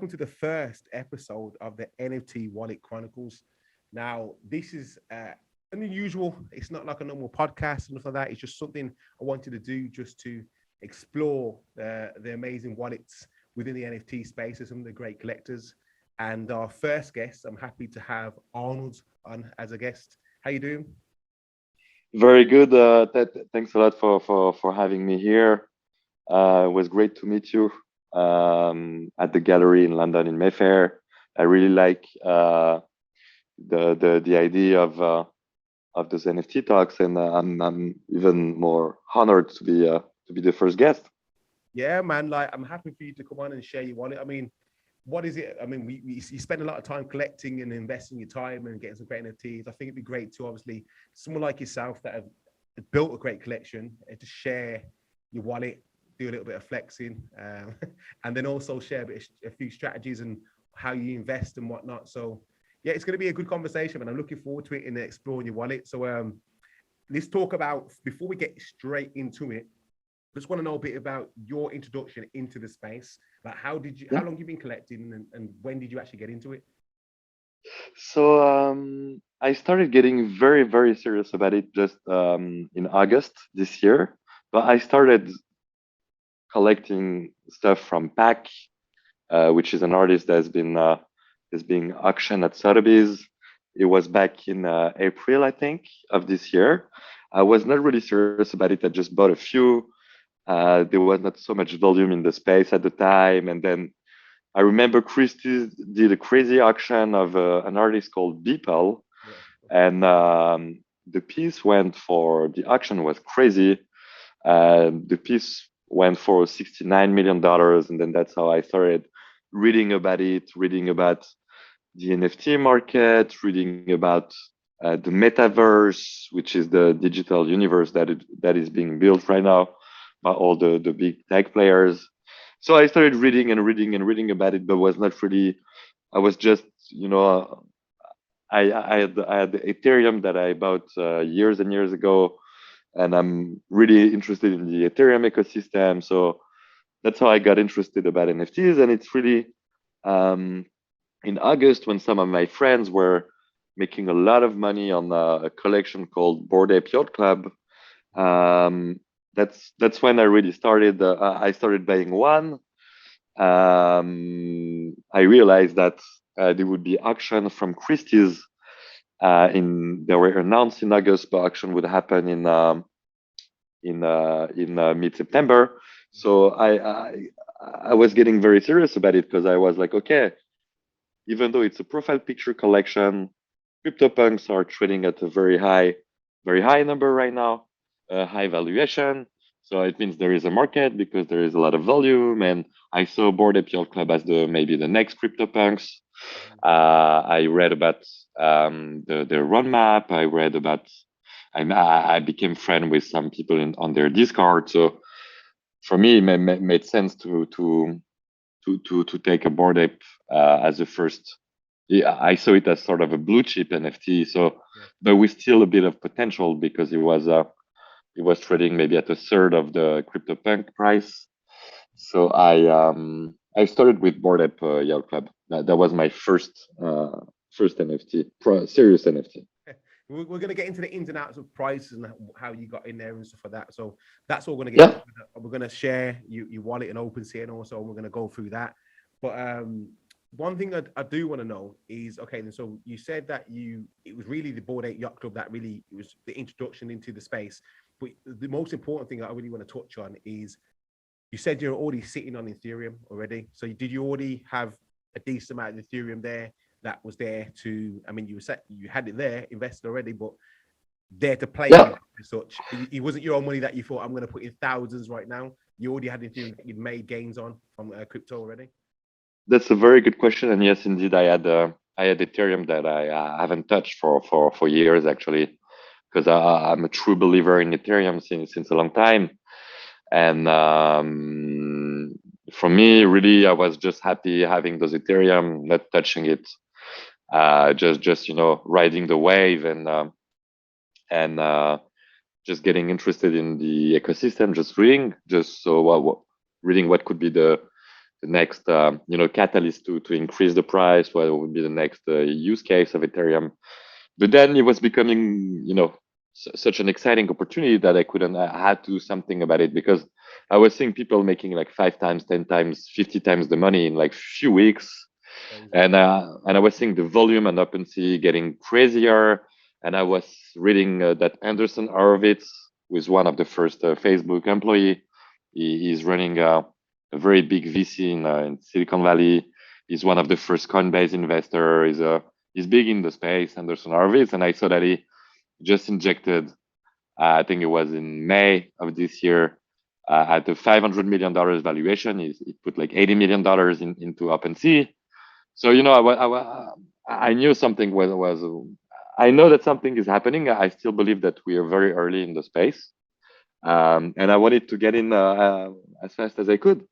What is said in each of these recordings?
welcome to the first episode of the NFT Wallet Chronicles. Now, this is unusual. It's not like a normal podcast and stuff like that. It's just something I wanted to do just to explore the amazing wallets within the NFT space of some of the great collectors. And our first guest, I'm happy to have Arnold on as a guest. How you doing? Very good. Thanks a lot for having me here. It was great to meet you at the gallery in London in Mayfair. I really like the idea of those NFT talks, and I'm even more honored to be the first guest. Yeah, man. Like, I'm happy for you to come on and share your wallet. I mean, what is it? I mean, you spend a lot of time collecting and investing your time and getting some great NFTs. I think it'd be great to obviously someone like yourself that have built a great collection to share your wallet, do a little bit of flexing, and then also share a few strategies and how you invest and whatnot. So yeah, it's going to be a good conversation, and I'm looking forward to it in exploring your wallet. So let's talk about, before we get straight into it, just want to know a bit about your introduction into the space. Like, how long you been collecting, and when did you actually get into it? So I started getting very, very serious about it just in August this year. But I started collecting stuff from Bayc, which is an artist that's been is being auctioned at Sotheby's. It was back in April, I think, of this year. I was not really serious about it. I just bought a few. There was not so much volume in the space at the time, and then I remember Christie did a crazy auction of an artist called Beeple, and the piece went for the auction was crazy. The piece went for $69 million, and then that's how I started reading about it, reading about the NFT market, reading about the metaverse, which is the digital universe that is being built right now by all the big tech players. So I started reading and reading and reading about it, but was not really. I was just, I had the Ethereum that I bought years and years ago, and I'm really interested in the Ethereum ecosystem. So that's how I got interested about NFTs, and it's really in August when some of my friends were making a lot of money on a collection called Bored Ape Yacht Club. Um, that's when I really started. I started buying one. I realized that there would be auction from Christie's. They were announced in August, but auction would happen in mid-September. So I was getting very serious about it because I was like, okay, even though it's a profile picture collection, CryptoPunks are trading at a very high number right now, high valuation. So it means there is a market because there is a lot of volume. And I saw Bored Ape Yacht Club as maybe the next CryptoPunks. I read about the roadmap. I read about. I became friend with some people on their Discord. So for me, it made sense to take a Bored Ape as a first. Yeah, I saw it as sort of a blue chip NFT. So, but with still a bit of potential because it was trading maybe at a third of the CryptoPunk price. So I started with Bored Ape Yacht Club. That was my first NFT, serious NFT. We're going to get into the ins and outs of prices and how you got in there and stuff like that. So that's all we're going to get. Yeah. We're going to share your wallet and Opensea, and also we're going to go through that. But one thing I do want to know is, okay, then so you said that it was really the Bored Ape Yacht Club that really was the introduction into the space. But the most important thing I really want to touch on is you said you're already sitting on Ethereum already. So did you already have a decent amount of Ethereum there that was there to, I mean, you had it there, invested already, but there to play with as such. It wasn't your own money that you thought, I'm going to put in thousands right now. You already had Ethereum that you'd made gains on from crypto already. That's a very good question. And yes, indeed, I had Ethereum that I haven't touched for years, actually, because I'm a true believer in Ethereum since a long time. And for me, really, I was just happy having those Ethereum, not touching it, just riding the wave and just getting interested in the ecosystem, just reading, reading what could be the next catalyst to increase the price, what would be the next use case of Ethereum. But then it was becoming such an exciting opportunity that I had to do something about it, because I was seeing people making like 5 times, 10 times, 50 times the money in like few weeks. Crazy. And I was seeing the volume on Opensea getting crazier. And I was reading that Anderson Horowitz, who is one of the first Facebook employee. He's running a very big VC in Silicon Valley. He's one of the first Coinbase investor. He's big in the space, Anderson Horowitz. And I saw that he just injected, I think it was in May of this year, at the $500 million valuation. He put like $80 million into OpenSea. So, I knew something was, I know that something is happening. I still believe that we are very early in the space. And I wanted to get in as fast as I could.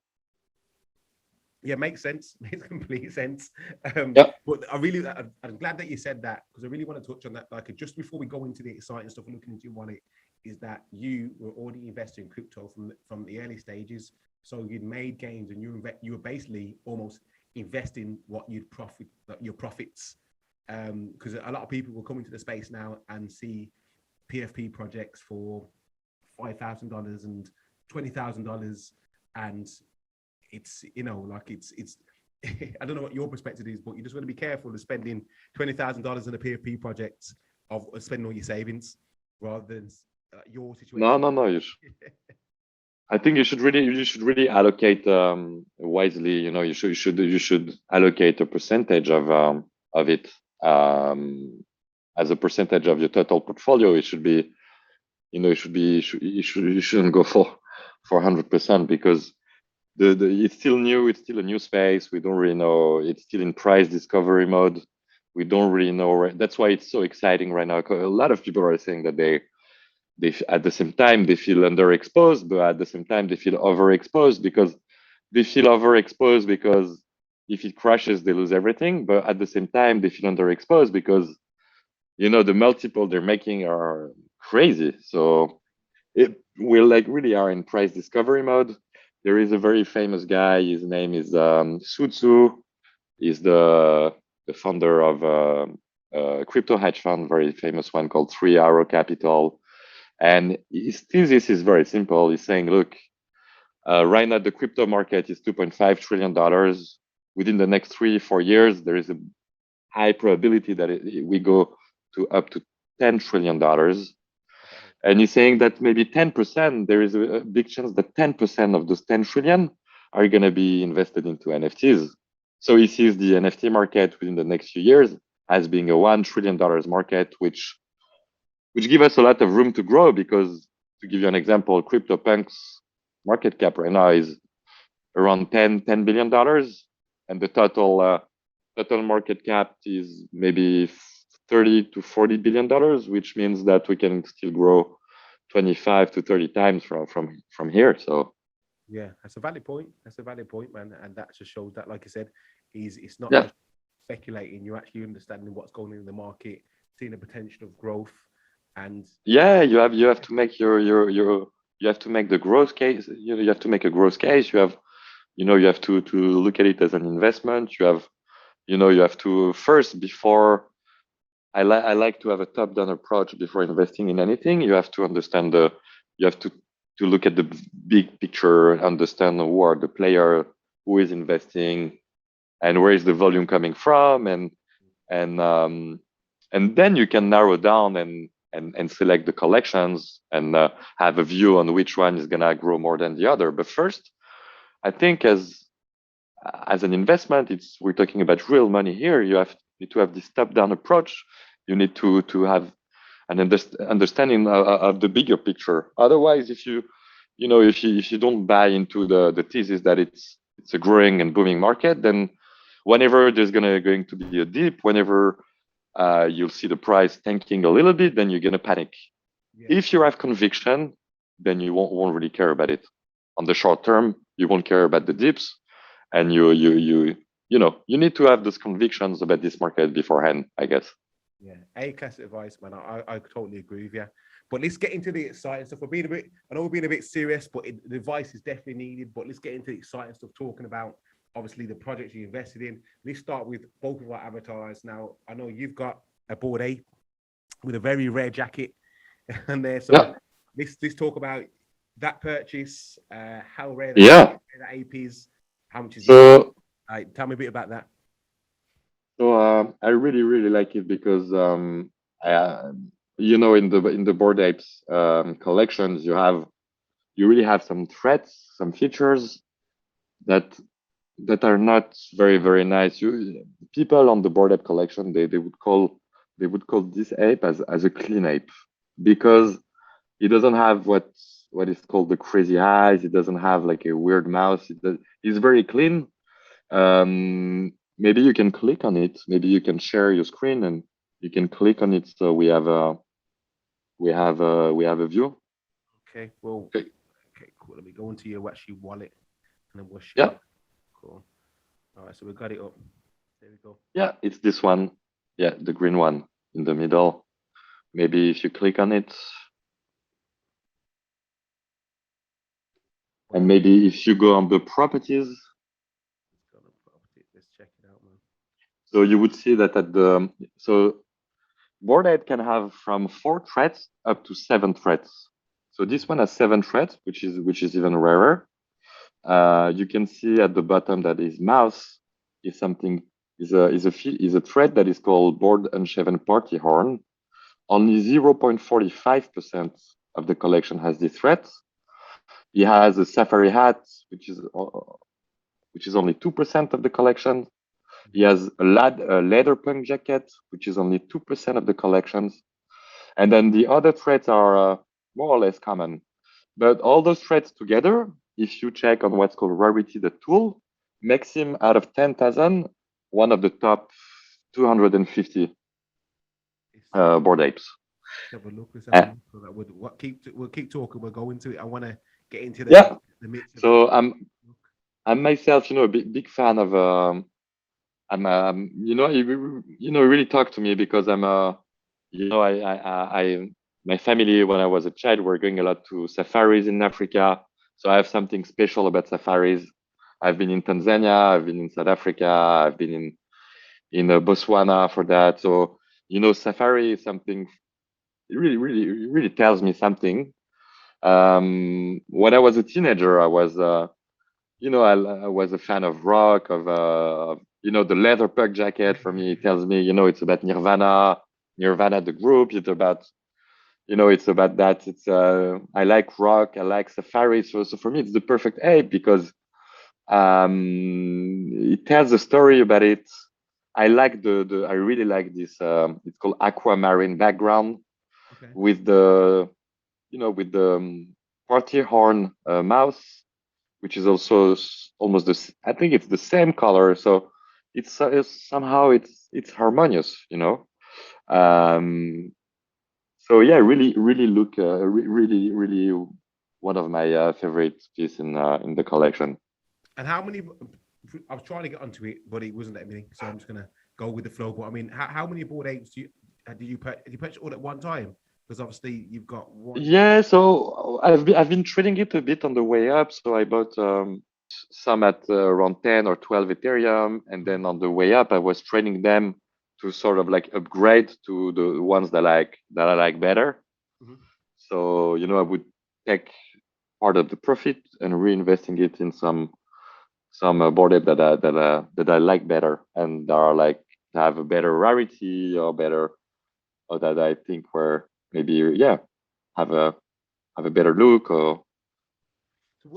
Yeah, makes sense. Makes complete sense. Yeah. But I'm glad that you said that, because I really want to touch on that. Like, just before we go into the exciting stuff and looking into your wallet, is that you were already investing in crypto from the early stages. So you'd made gains, and you were basically almost investing what you'd profit, your profits. Because a lot of people will come into the space now and see PFP projects for $5,000 and $20,000, and it's it's I don't know what your perspective is, but you just want to be careful of spending $20,000 in a PFP project, of spending all your savings, rather than your situation. No. I think you should really allocate wisely. You should allocate a percentage of it as a percentage of your total portfolio. It should be, you shouldn't go for 100%, because it's still new. It's still a new space. We don't really know. It's still in price discovery mode. We don't really know. That's why it's so exciting right now. A lot of people are saying that they at the same time they feel underexposed, but at the same time they feel overexposed, because if it crashes they lose everything. But at the same time they feel underexposed because the multiple they're making are crazy. So we like really are in price discovery mode. There is a very famous guy. His name is Sutsu. He's the founder of a crypto hedge fund, very famous one called 3 Arrow Capital. And his thesis is very simple. He's saying, look, right now the crypto market is $2.5 trillion. Within the next 3-4 years, there is a high probability that we go to up to $10 trillion. And he's saying that maybe 10%, there is a big chance that 10% of those 10 trillion are going to be invested into NFTs. So he sees the NFT market within the next few years as being a $1 trillion market, which give us a lot of room to grow. Because to give you an example, CryptoPunk's market cap right now is around $10 billion, and the total market cap is maybe $30 to $40 billion, which means that we can still grow 25 to 30 times from here. So yeah, that's a valid point. That's a valid point, man. And that just shows that, like I said, it's not just speculating. You're actually understanding what's going on in the market, seeing the potential of growth. And you have to make you have to make the growth case. You have to make a growth case. You have to look at it as an investment. You have to first, before I like to have a top-down approach before investing in anything. You have to understand you have to look at the big picture, understand who are the player, who is investing, and where is the volume coming from, and then you can narrow down and select the collections and have a view on which one is gonna grow more than the other. But first, I think as an investment, we're talking about real money here. You need to have this top-down approach. You need to have an understanding of the bigger picture. Otherwise, if you don't buy into the thesis that it's a growing and booming market, then whenever there's going to be a dip, whenever you'll see the price tanking a little bit, then you're gonna panic. Yeah. If you have conviction, then you won't really care about it. On the short term, you won't care about the dips, and you need to have those convictions about this market beforehand, I guess. Yeah, A-class advice, man. I totally agree with you. But let's get into the exciting stuff. I know we're being a bit serious, but the advice is definitely needed. But let's get into the exciting stuff, talking about obviously the projects you invested in. Let's start with both of our avatars. Now, I know you've got a Bored Ape with a very rare jacket and there. So let's talk about that purchase, how rare that ape is, how much is it? Tell me a bit about that. So I really really like it because you know, in the Bored Apes collections, you really have some threats, some features that are not very nice. People on the Bored Ape collection, they would call this ape as a clean ape, because it doesn't have what is called the crazy eyes. It doesn't have like a weird mouth. It's very clean. Maybe you can click on it. Maybe you can share your screen and you can click on it. So we have a view. Okay. Well. Okay. Okay. Cool. Let me go into your wallet, and then we'll share. Yeah. Cool. All right. So we got it up. There we go. Yeah, it's this one. Yeah, the green one in the middle. Maybe if you click on it, and maybe if you go on the properties. Let's check it out, man. So you would see that Bored Ape can have from 4 threads up to 7 threads. So this one has 7 threads, which is even rarer. You can see at the bottom that his mouse is a thread that is called Bored Unshaven Party Horn. Only 0.45% of the collection has this thread. He has a safari hat, which is only 2% of the collection. He has a leather punk jacket, which is only 2% of the collections. And then the other threads are more or less common. But all those threads together, if you check on what's called Rarity, the tool, makes him, out of 10,000, one of the top 250 Bored Apes. Have a look. Let's have a look. We'll keep talking. We'll go into it. I want to get into the midst. So I'm myself, a big fan of. You really talk to me because I'm my family, when I was a child, were going a lot to safaris in Africa. So I have something special about safaris. I've been in Tanzania, I've been in South Africa, I've been in Botswana for that. So safari is something. It really tells me something. When I was a teenager, I was I was a fan of rock, of the leather pug jacket. For me, it tells me, it's about Nirvana, the group. It's about that. It's I like rock, I like safari. So for me, it's the perfect ape because it tells a story about it. I really like this. It's called aquamarine background with the party horn mouse, which is also almost this. I think it's the same color, so it's somehow it's harmonious, So yeah, really look really one of my favorite pieces in the collection. And how many? I was trying to get onto it, but it wasn't that many, so I'm just gonna go with the flow. But I mean, how many Bored Apes did you purchase all at one time? Because obviously you've got one. Yeah, so I've been trading it a bit on the way up. So I bought some at around 10 or 12 Ethereum, and then on the way up, I was trading them to sort of like upgrade to the ones that I like better. So I would take part of the profit and reinvesting it in some Bored Ape that I like better, and that are like have a better rarity or better, or that I think were maybe have a better look. Or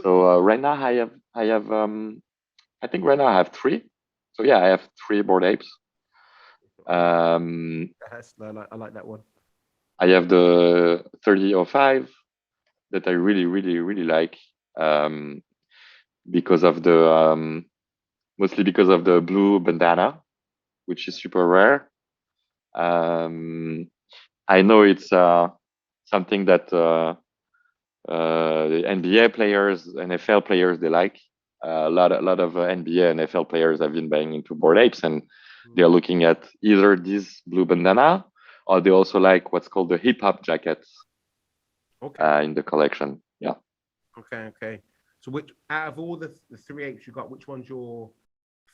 so right now I have I think right now I have 3. So yeah, I have 3 Bored Apes. I like that one. I have the 3005 that I really like, because of the mostly because of the blue bandana, which is super rare. I know it's something that the NBA players, NFL players, they like. A lot of NBA and NFL players have been buying into Bored Apes, and they're looking at either this blue bandana, or they also like what's called the hip hop jackets. In the collection. Yeah. Okay. So which out of all the 3 apes you got, which one's your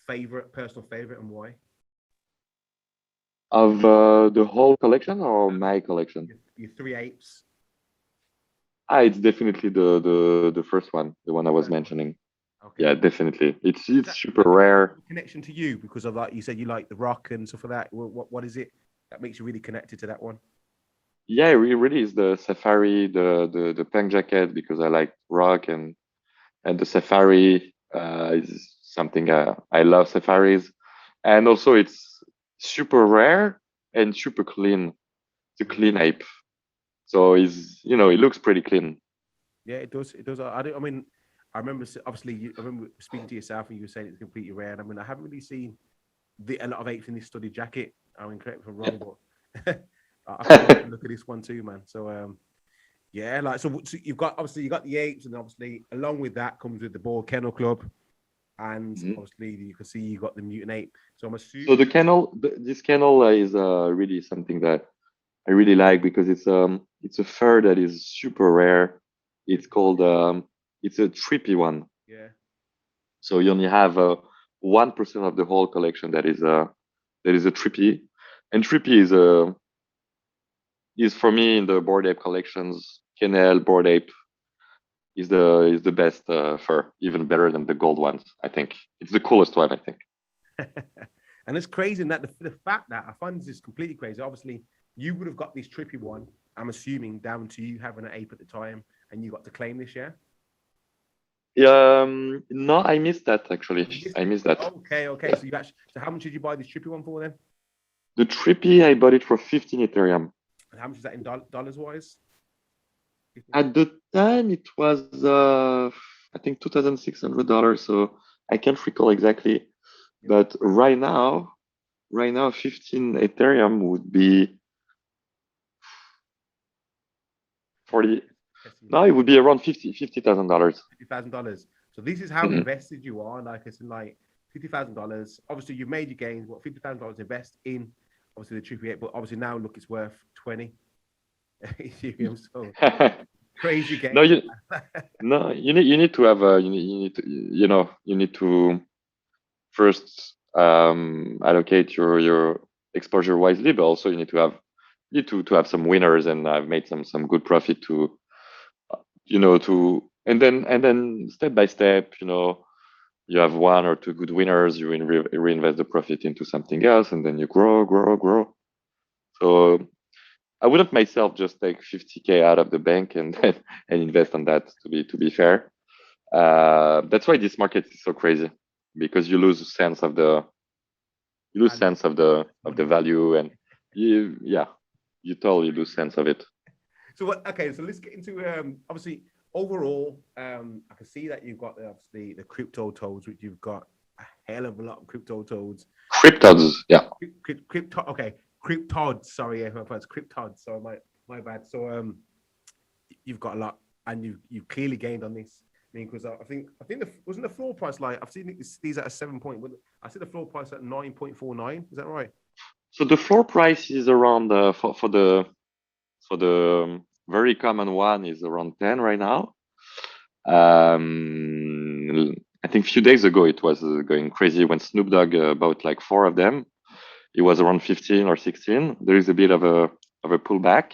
personal favorite, and why? Of the whole collection or my collection? Your three apes. Ah, it's definitely the first one, the one I was mentioning. Okay. Yeah, definitely. It's That super rare. connection to you because of, like you said, you like the rock and stuff like that. What is it that makes you really connected to that one? Yeah, it really is the safari, the punk jacket because I like rock and the safari is something I love safaris, and also it's super rare and super clean. It's a clean ape, so it's it looks pretty clean. Yeah, it does. It does. I mean, I remember obviously. I remember speaking to yourself, and you were saying it's completely rare. And I mean, I haven't really seen a lot of apes in this studded jacket. I mean, correct me if I'm wrong, but I can look at this one too, man. So yeah, like so you've got you got the apes, and obviously along with that comes with the board kennel club, and obviously you can see you got the mutant ape. So I'm assuming. So the kennel, this kennel is really something that I really like because it's a fur that is super rare. It's called it's a trippy one. Yeah. So you only have 1% of the whole collection that is a trippy, and trippy is for me in the board ape collections. Kennel board ape is the best fur, even better than the gold ones. I think it's the coolest one. I think. And it's crazy in that the fact that I find this is completely crazy. Obviously, you would have got this trippy one, I'm assuming, down to you having an ape at the time, and you got to claim this, yeah? No, I missed that actually. I missed that. Okay, okay. So you actually, so how much did you buy this trippy one for then? The trippy, I bought it for 15 Ethereum. And how much is that in dollars wise? At the time, it was I think $2,600. So I can't recall exactly, but right now, 15 Ethereum would be 40. No, it would be around $50,000. $50,000. So this is how invested you are. Like it's in like $50,000. Obviously, you've made your gains. What $50,000 invest in? Obviously the triple eight, but obviously now look, it's worth 20. So crazy game. No, you need to have you need to you need to first allocate your exposure wisely, but also you need to have some winners, and I've made some good profit to to and then step by step, you have one or two good winners, you reinvest the profit into something else, and then you grow. So I wouldn't myself just take 50K out of the bank and and invest on that. To be fair, that's why this market is so crazy, because you lose sense of the value, and you totally lose sense of it. So what? Okay, so let's get into obviously overall. I can see that you've got obviously the Cryptoadz, which you've got a hell of a lot of Cryptoadz. Cryptoadz, yeah. Okay, Cryptoadz. Sorry, if it's Cryptoadz. So my bad. So you've got a lot, and you've clearly gained on this. I mean, because I think wasn't the floor price like I've seen these at a 7 point. I see the floor price at 9.49. Is that right? So the floor price is around for the very common one is around 10 right now. I think a few days ago it was going crazy when Snoop Dogg bought like 4 of them. It was around 15 or 16. There is a bit of a pullback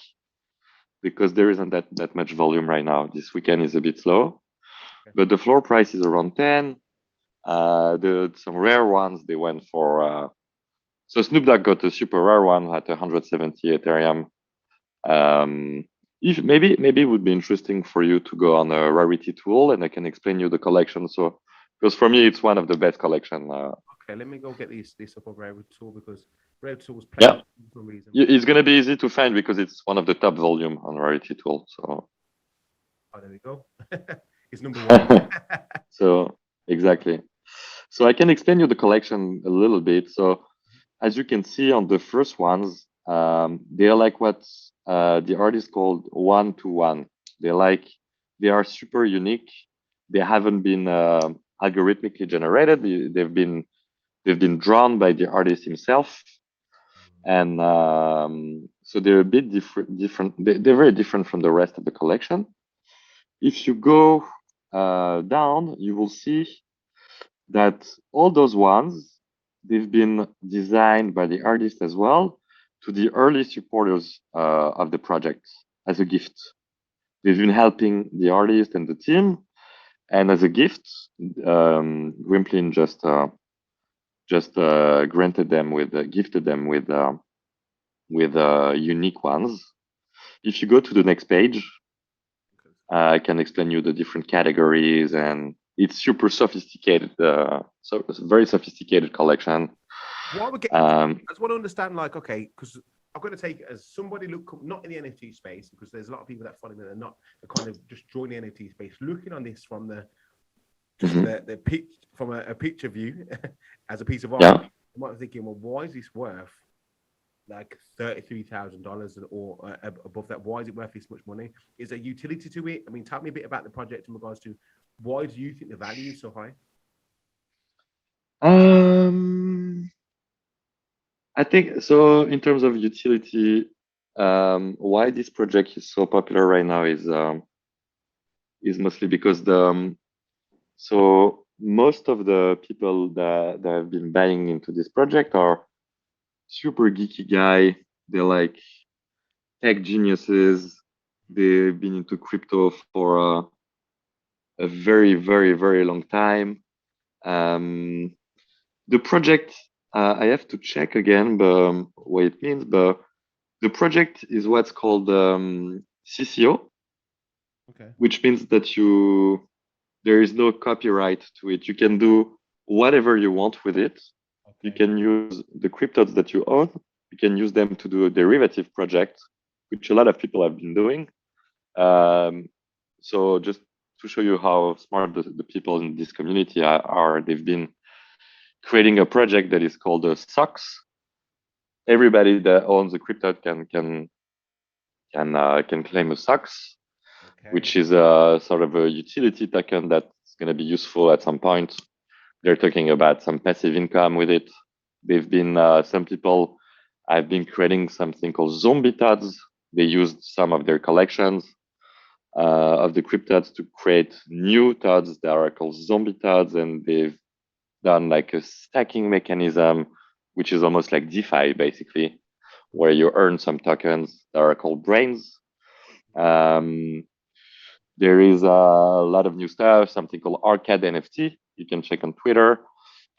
because there isn't that much volume right now. This weekend is a bit slow, but the floor price is around 10. Some rare ones they went for. So Snoop Dogg got a super rare one at 170 Ethereum. If maybe it would be interesting for you to go on a rarity tool, and I can explain you the collection. So because for me it's one of the best collection. Okay, let me go get this up on rarity tool because rarity tool was playing for some reason. It's gonna be easy to find because it's one of the top volume on rarity tool. So there we go. It's number 1. So exactly. So I can explain you the collection a little bit. So as you can see on the first ones, they're like what the artist called 1-to-1. They are super unique. They haven't been algorithmically generated. They've been drawn by the artist himself, and so they're a bit different. They're very different from the rest of the collection. If you go down, you will see that all those ones, they've been designed by the artist as well to the early supporters of the project as a gift. They've been helping the artist and the team, and as a gift, Grimplin just granted them with gifted them with unique ones. If you go to the next page, I can explain you the different categories, and it's super sophisticated. So it's a very sophisticated collection. What we're getting, I just want to understand, like, okay, because I'm going to take it as somebody not in the NFT space, because there's a lot of people that follow me that are not, they're kind of just joining the NFT space, looking on this from the pitch, from a picture view as a piece of art. Yeah. You might be thinking, well, why is this worth like $33,000 or above that? Why is it worth this much money? Is there utility to it? I mean, tell me a bit about the project in regards to why do you think the value is so high? I think so. In terms of utility, why this project is so popular right now is mostly because so most of the people that have been buying into this project are super geeky guy. They're like tech geniuses. They've been into crypto for a very, very, very long time. The project, I have to check again, but what it means, but the project is what's called CCO, Okay. which means that there is no copyright to it. You can do whatever you want with it. Okay. You can use the cryptods that you own. You can use them to do a derivative project, which a lot of people have been doing. So just to show you how smart the people in this community are, they've been creating a project that is called Socks. Everybody that owns a crypto can claim a Socks, Okay. which is a sort of a utility token that's going to be useful at some point. They're talking about some passive income with it. They've been some people have been creating something called zombie tods. They used some of their collections of the cryptods to create new tods that are called zombie tods, and they've done like a stacking mechanism, which is almost like DeFi basically, where you earn some tokens that are called brains. There is a lot of new stuff, something called Arcade NFT. You can check on Twitter.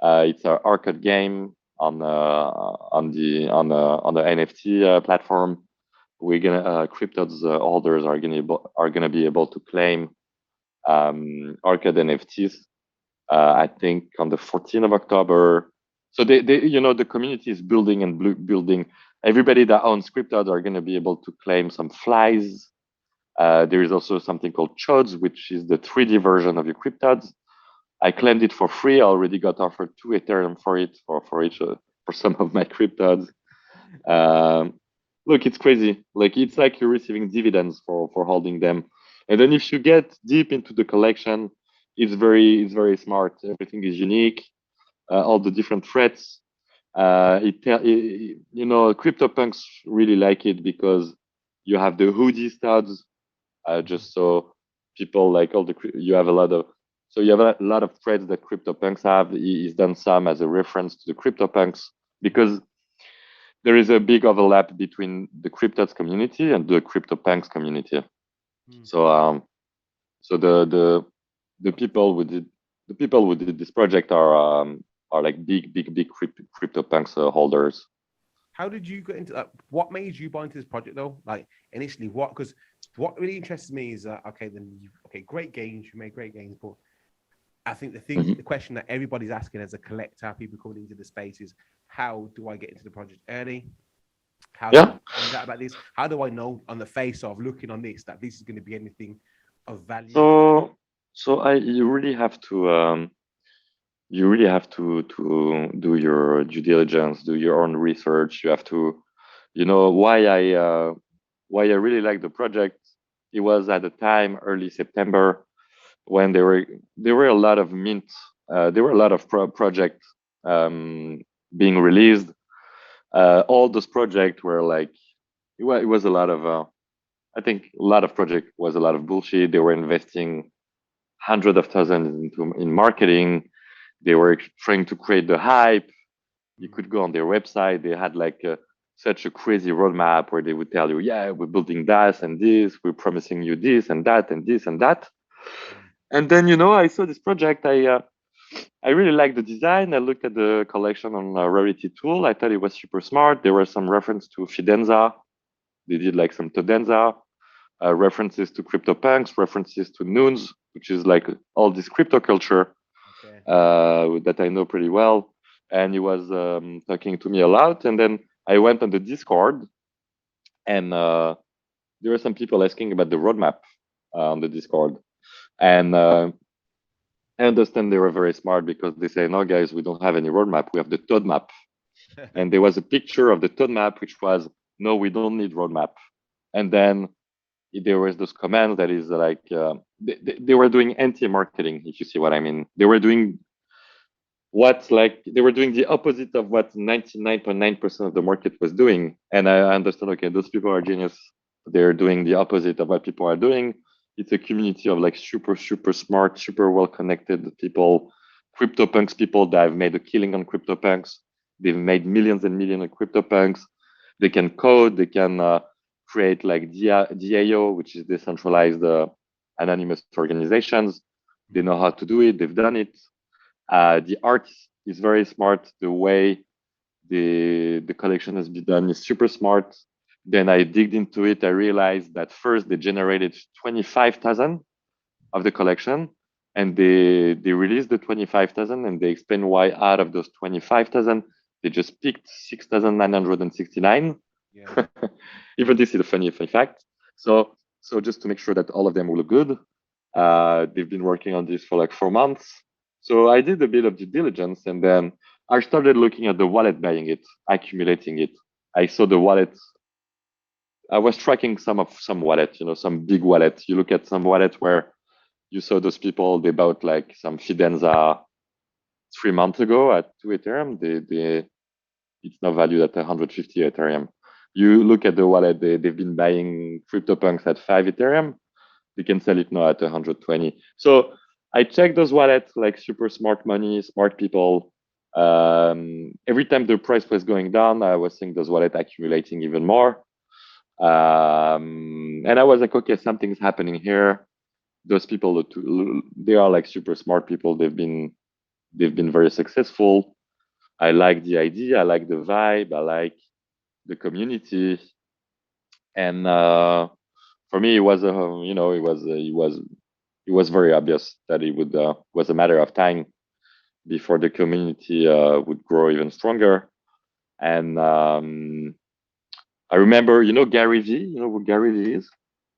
It's an arcade game on the NFT platform. We're gonna Cryptoadz holders are gonna be able to claim arcade NFTs. I think on the 14th of October. So they the community is building and building. Everybody that owns Cryptoadz are gonna be able to claim some flies. There is also something called Chods, which is the 3D version of your Cryptoadz. I claimed it for free. I already got offered 2 Ethereum for it for some of my Cryptoadz. Look, it's crazy. Like it's like you're receiving dividends for holding them. And then if you get deep into the collection, it's very smart. Everything is unique. All the different threats. CryptoPunks really like it because you have the hoodie studs. Just so people like you have a lot of threads that CryptoPunks have. He's done some as a reference to the CryptoPunks because there is a big overlap between the Cryptoadz community and the CryptoPunks community. So the people who did this project are like big CryptoPunks holders. How did you get into that? What made you buy into this project though? Like initially, because what really interests me is that great games, you made great games, but I think the question that everybody's asking as a collector, people coming into the space is, how do I get into the project early? How do I find out about this? How do I know on the face of looking on this that this is going to be anything of value? You really have to do your due diligence, do your own research. You have to, why I really like the project. It was at the time early September when there were a lot of mint, there were a lot of projects being released. All those projects were like it was a lot of I think a lot of project was a lot of bullshit. They were investing hundreds of thousands in marketing. They were trying to create the hype. You could go on their website. They had like such a crazy roadmap where they would tell you, yeah, we're building this and this, we're promising you this and that and this and that. And then, you know, I saw this project. I really liked the design. I looked at the collection on Rarity Tool. I thought it was super smart. There was some reference to Fidenza. They did like some Todenza, references to CryptoPunks, references to Nunes, which is like all this crypto culture that I know pretty well. And he was talking to me a lot. And then I went on the Discord, and there were some people asking about the roadmap on the Discord. And I understand they were very smart because they say, no, guys, we don't have any roadmap. We have the Toad map. And there was a picture of the Toad map, which was, no, we don't need roadmap. And then there was those comments that is like, they were doing anti-marketing, if you see what I mean. They were doing they were doing the opposite of what 99.9% of the market was doing. And I understand, okay, those people are genius. They're doing the opposite of what people are doing. It's a community of like super, super smart, super well-connected people, CryptoPunks people that have made a killing on CryptoPunks. They've made millions and millions of CryptoPunks. They can code, they can create like DAO, which is decentralized anonymous organizations. They know how to do it, they've done it. The art is very smart. The way the collection has been done is super smart. Then I digged into it. I realized that first they generated 25,000 of the collection, and they released the 25,000, and they explain why out of those 25,000 they just picked 6,969. Yeah. Even this is a funny fact. So just to make sure that all of them will look good, they've been working on this for like 4 months. So I did a bit of due diligence, and then I started looking at the wallet, buying it, accumulating it. I saw the wallets. I was tracking some wallet, you know, some big wallet. You look at some wallet where you saw those people, they bought like some Fidenza 3 months ago at 2 Ethereum. It's now valued at 150 Ethereum. You look at the wallet, they've been buying CryptoPunks at 5 Ethereum. They can sell it now at 120. So I checked those wallets, like super smart money, smart people. Every time the price was going down, I was seeing those wallets accumulating even more. And I was like, okay, something's happening here. Those people, they are like super smart people. They've been very successful. I like the idea. I like the vibe. I like the community. And for me, it was it was very obvious that it was a matter of time before the community would grow even stronger. And I remember, you know, Gary V. You know what Gary V is?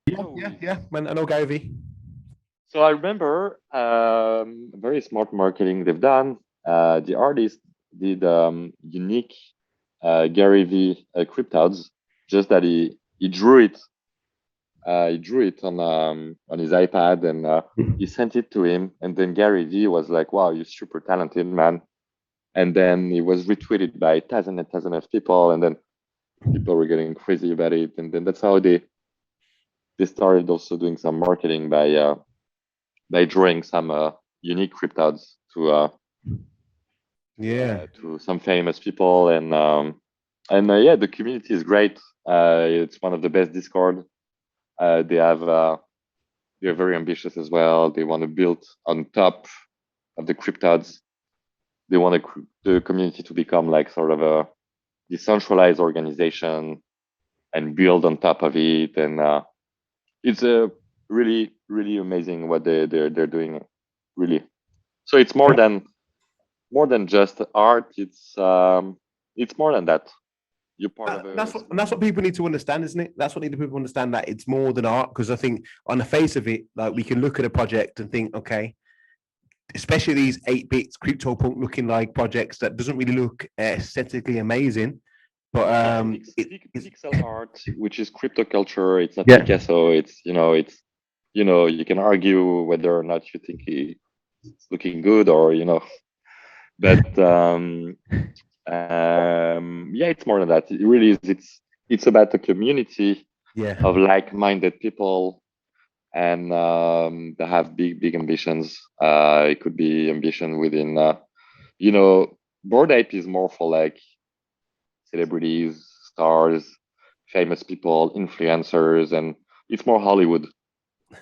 Yeah. Man, I know Gary V. So I remember very smart marketing they've done. The artist did unique Gary V Cryptoadz, just that he drew it. He drew it on his iPad, and he sent it to him. And then Gary V was like, "Wow, you're super talented, man!" And then it was retweeted by thousands and thousands of people, and then people were getting crazy about it. And then that's how they started also doing some marketing by drawing some unique Cryptoadz to to some famous people. And yeah, the community is great. It's one of the best Discord. They're very ambitious as well. They want to build on top of the Cryptoadz. They want the community to become like sort of a decentralized organization and build on top of it. And it's a really, really amazing what they're doing. Really. So it's more than just art. It's more than that. You're part of it. That's what people need to understand, isn't it? That's what people understand, that it's more than art. Because I think on the face of it, like, we can look at a project and think, okay, especially these 8-bit CryptoPunk looking like projects that doesn't really look aesthetically amazing, but pixel art, which is crypto culture. It's not Picasso. It's you can argue whether or not you think it's looking good, or but yeah, it's more than that. It really is. It's about a community of like-minded people, and they have big ambitions. It could be ambition within you know, Bored Ape is more for like celebrities, stars, famous people, influencers, and it's more Hollywood.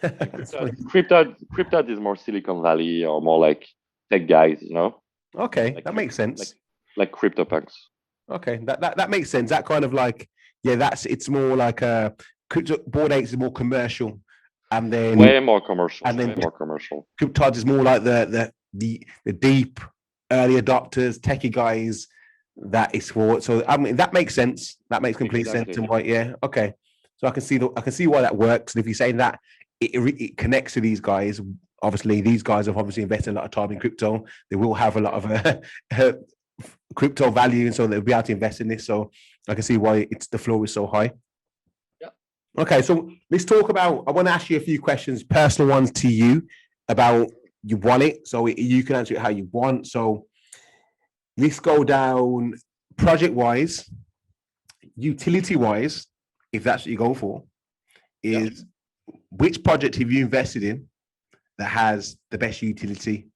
And That's funny. Cryptod is more Silicon Valley or more like tech guys, you know, Okay, like that makes like sense. like CryptoPunks. Okay, that makes sense. That kind of like, yeah, it's more like a crypto board apes is more commercial, and then Way more commercial. and then Way more commercial. Cryptoadz is more like the deep early adopters, techie guys that is for. So I mean that makes sense. That makes complete sense. Exactly. And why, yeah, okay. So I can see why that works. And if you're saying that it connects to these guys, obviously these guys have obviously invested a lot of time in crypto. They will have a lot of crypto value, and so they'll be able to invest in this. So I can see why it's the floor is so high. Yeah. Okay, so let's talk about. I want to ask you a few questions, personal ones to you about you want it. So you can answer it how you want. So let's go down project wise, utility wise, if that's what you go for. Is which project have you invested in that has the best utility?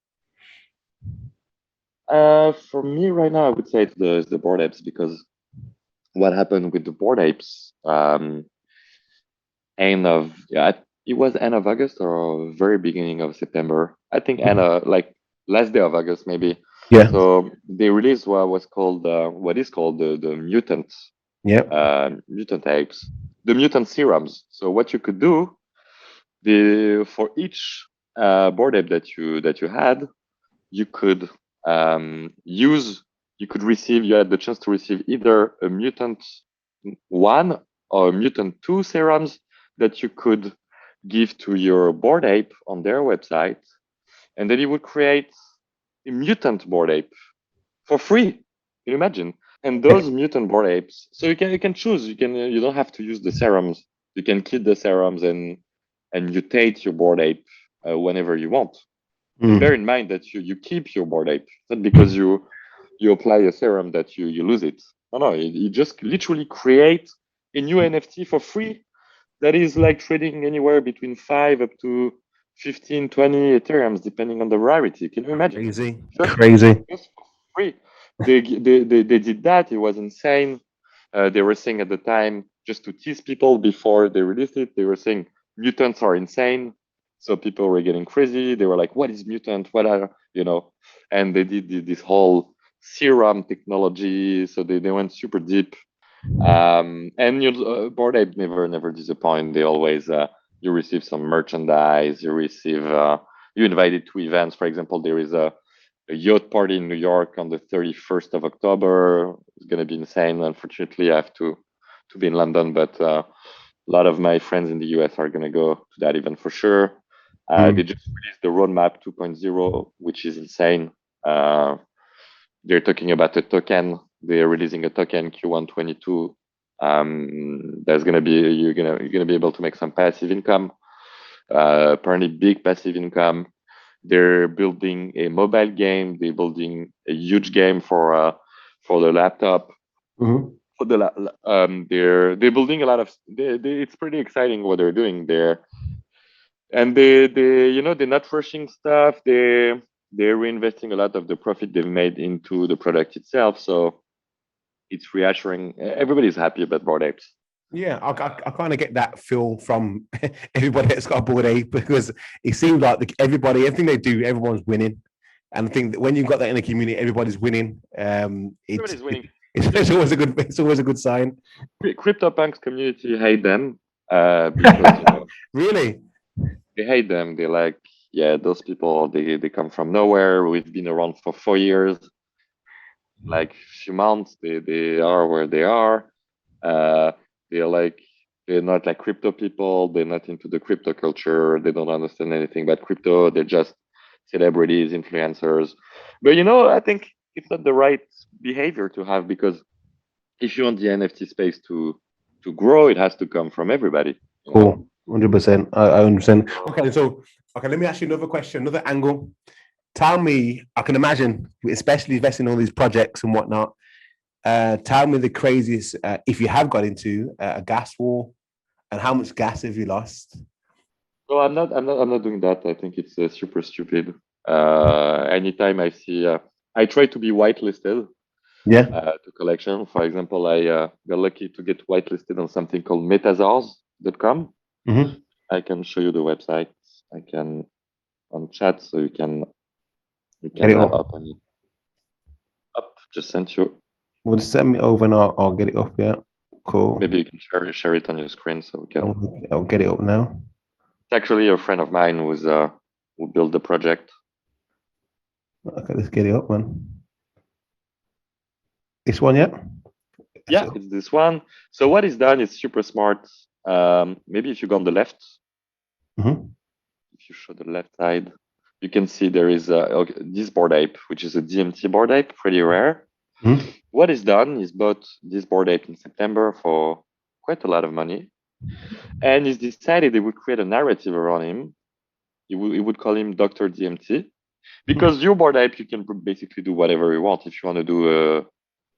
For me right now, I would say it's the Bored Apes because what happened with the Bored Apes, end of it was end of August or very beginning of September. I think end of like last day of August maybe. Yeah. So they released what is called the mutant Yeah. mutant apes, the mutant serums. So what you could do, the for each Bored Ape that you had, you could use you had the chance to receive either a mutant one or a mutant two serums that you could give to your Bored Ape on their website, and then you would create a mutant Bored Ape for free. Can you imagine? And those mutant Bored Apes, so you can choose. You don't have to use the serums. You can keep the serums and mutate your Bored Ape whenever you want. And bear in mind that you keep your Bored Ape. It's not because you apply a serum that you lose it. No, you just literally create a new NFT for free that is like trading anywhere between 5 up to 15, 20 Ethereums, depending on the rarity. Can you imagine? Crazy. Just, Crazy. just for free. They did that. It was insane. They were saying at the time, just to tease people before they released it, they were saying mutants are insane. So people were getting crazy. They were like, what is mutant? What are, you know? And they did this whole serum technology. So they went super deep. And your Bored Ape never disappoint. They always, you receive some merchandise, you invited to events. For example, there is a yacht party in New York on the 31st of October. It's going to be insane. Unfortunately, I have to be in London, but a lot of my friends in the US are going to go to that event for sure. They just released the roadmap 2.0, which is insane. They're talking about a token. They're releasing a token Q1 22. There's gonna be you're gonna be able to make some passive income. Apparently, big passive income. They're building a mobile game. They're building a huge game for the laptop. For the they're building a lot of. It's pretty exciting what they're doing there, and they're not rushing stuff. They're reinvesting a lot of the profit they've made into the product itself. So it's reassuring. Everybody's happy about Bored Apes. Yeah, I kind of get that feel from everybody that's got a Bored Ape because it seems like everything they do, everyone's winning. And I think that when you've got that in the community, everybody's winning. Everybody's winning. It's always a good sign. CryptoPunks community hate them because Really? they hate them. They're like, yeah, those people they come from nowhere. We've been around for 4 years. Like few months, they are where they are. Uh, they're like they're not like crypto people. They're not into the crypto culture. They don't understand anything about crypto. They're just celebrities, influencers. But I think it's not the right behavior to have because if you want the NFT space to grow, it has to come from everybody. Cool. 100%. I understand. Okay, so let me ask you another question, another angle. Tell me, I can imagine, especially investing in all these projects and whatnot. Tell me the craziest, if you have got into a gas war, and how much gas have you lost? No, I'm not doing that. I think it's super stupid. Anytime I see, I try to be whitelisted Yeah. to collection. For example, I got lucky to get whitelisted on something called Metasaurs.com. Mm-hmm. I can show you the website. I can on chat, so you can Get it up. open it up. Just sent you. Well, just send me over and I'll get it up. Yeah. Cool. Maybe you can share it on your screen so we can. I'll get it up now. It's actually a friend of mine who built the project. Okay, let's get it up, man. This one, yeah? Yeah, it's this one. So what is done is super smart. Maybe if you go on the left, if you show the left side, you can see there is this Bored Ape, which is a DMT Bored Ape, pretty rare. What is done is bought this Bored Ape in September for quite a lot of money, and he's decided they would create a narrative around him. He would call him Dr. DMT, because your Bored Ape, you can basically do whatever you want. If you want to do a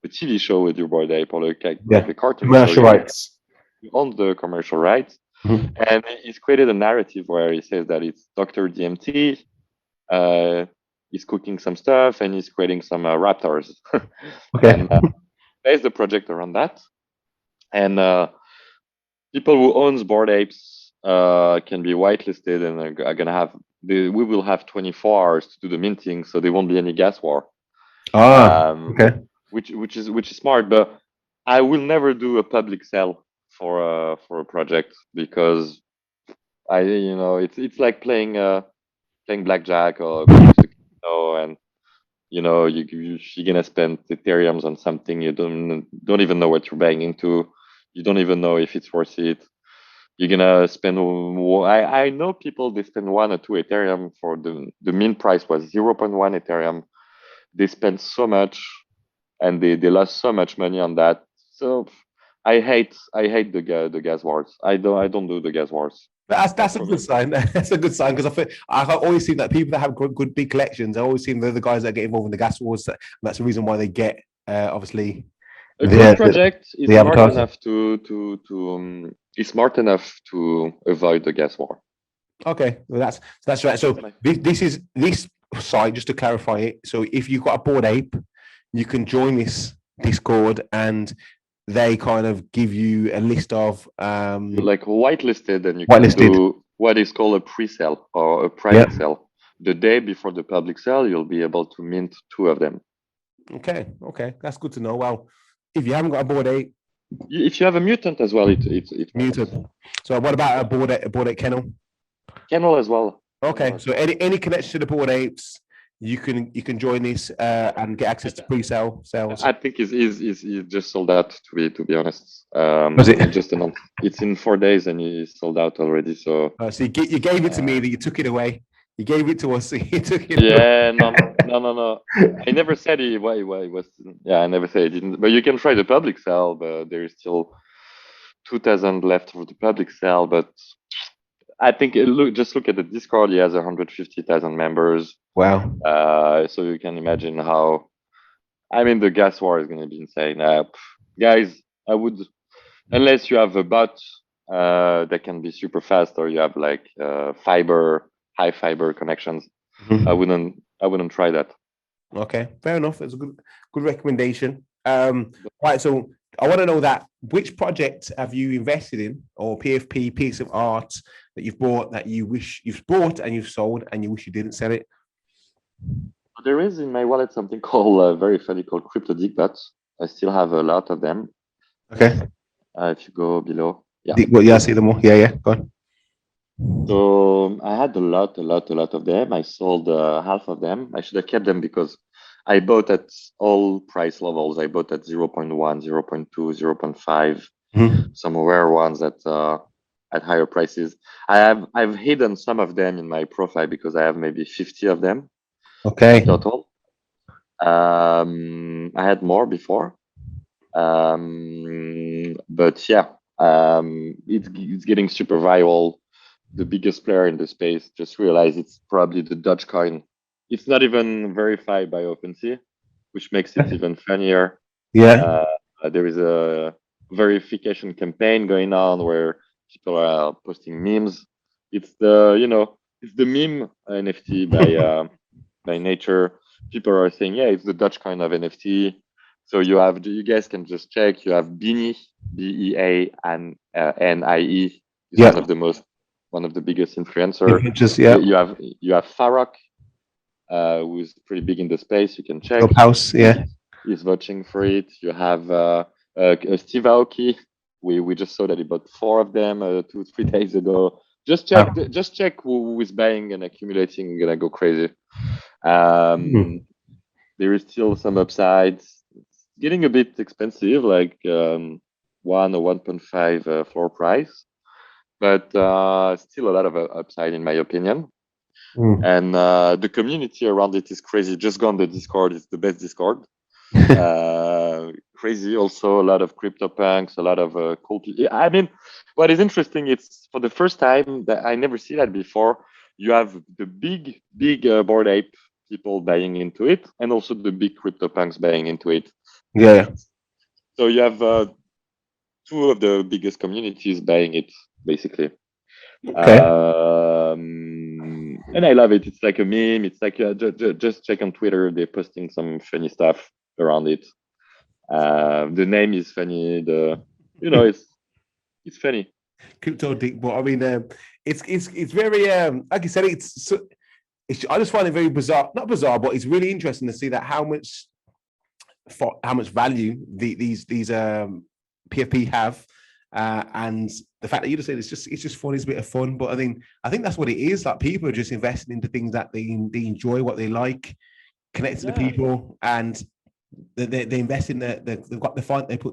TV show with your Bored Ape or like a cartoon commercial show, rights. You own the commercial rights. And he's created a narrative where he says that it's Dr. DMT. He's cooking some stuff and he's creating some raptors. Okay. And there's the project around that. And people who owns Bored Apes can be whitelisted and are gonna have we will have 24 hours to do the minting, so there won't be any gas war. Okay. Which is smart, but I will never do a public sale for a project, because it's like playing blackjack or going to casino, and you're gonna spend Ethereums on something you don't even know what you're buying into. You don't even know if it's worth it. You're gonna spend. I know people, they spend 1 or 2 Ethereum for the mint price was 0.1 Ethereum. They spent so much, and they lost so much money on that. So I hate the gas wars. I don't do the gas wars. That's a good sign. That's a good sign, because I always see that people that have good big collections, I always see they're the guys that get involved in the gas wars. That's the reason why they get obviously a good project is smart enough to avoid the gas war. Okay, well, that's right. So this site, just to clarify it. So if you've got a Bored Ape, you can join this Discord, and they kind of give you a list of like whitelisted, and you can do what is called a pre-sale or a private sale. The day before the public sale, you'll be able to mint 2 of them. Okay, that's good to know. Well, if you haven't got a Bored Ape, if you have a Mutant as well, it's Mutant. So what about a Bored Ape Kennel? Kennel as well. Okay, so any connection to the Bored Apes, you can join this and get access to pre-sale sales. I think he's just sold out, to be honest. Was it? Just announced. It's in 4 days and he's sold out already. So so you gave it to me, that you took it away. You gave it to us. You took it away. No. I never said he was. Yeah, I never said he didn't. But you can try the public sale. But there is still 2,000 left for the public sale. But I think just look at the Discord. He has 150,000 members. Wow. So you can imagine how. I mean, the gas war is going to be insane. Guys, I would, unless you have a bot that can be super fast, or you have like high fiber connections, I wouldn't try that. Okay, fair enough. It's a good recommendation. Right, so I want to know which project have you invested in, or PFP piece of art that you've bought that you wish you've bought and you've sold and you wish you didn't sell it? There is in my wallet something called very funny called CryptoDickbutt. I still have a lot of them. Okay. If you go below, I see them all. Yeah, go on. So I had a lot of them. I sold half of them. I should have kept them because I bought at all price levels. I bought at 0.1, 0.2, 0.5, some rare ones at higher prices. I've hidden some of them in my profile because I have maybe 50 of them. Okay. In total. I had more before. But yeah, it's getting super viral. The biggest player in the space just realized it's probably the Dogecoin. It's not even verified by Opensea, which makes it even funnier. Yeah. There is a verification campaign going on where people are posting memes. It's the meme NFT by nature. people are saying, yeah, it's the Dutch kind of NFT. So you guys can just check. You have Beanie, BEA, and NIE is Yeah. one of the biggest influencer. Just yeah. You have Farok, who's pretty big in the space. You can check. Clubhouse, yeah. He's vouching for it. You have Steve Aoki. We just saw that he bought 4 of them 2-3 days ago. Just check who is buying and accumulating. Gonna go crazy. There is still some upsides. It's getting a bit expensive, like 1 or 1.5 floor price, but still a lot of upside in my opinion. And the community around it is crazy. Just go on the Discord; it's the best Discord. Crazy. Also, a lot of CryptoPunks, a lot of cool people. I mean, what is interesting, it's for the first time that I never see that before. You have the big Bored Ape people buying into it, and also the big CryptoPunks buying into it. Yeah. So you have 2 of the biggest communities buying it, basically. Okay. And I love it. It's like a meme. It's like just check on Twitter. They're posting some funny stuff around it. The name is funny. It's funny. CryptoDickbutt. I mean, it's very like you said. I just find it very bizarre. Not bizarre, but it's really interesting to see that how much value these PFP have, and the fact that you just said it's just fun. It's a bit of fun, but I think that's what it is. Like people are just investing into things that they enjoy, what they like, connect to the people, and they invest in they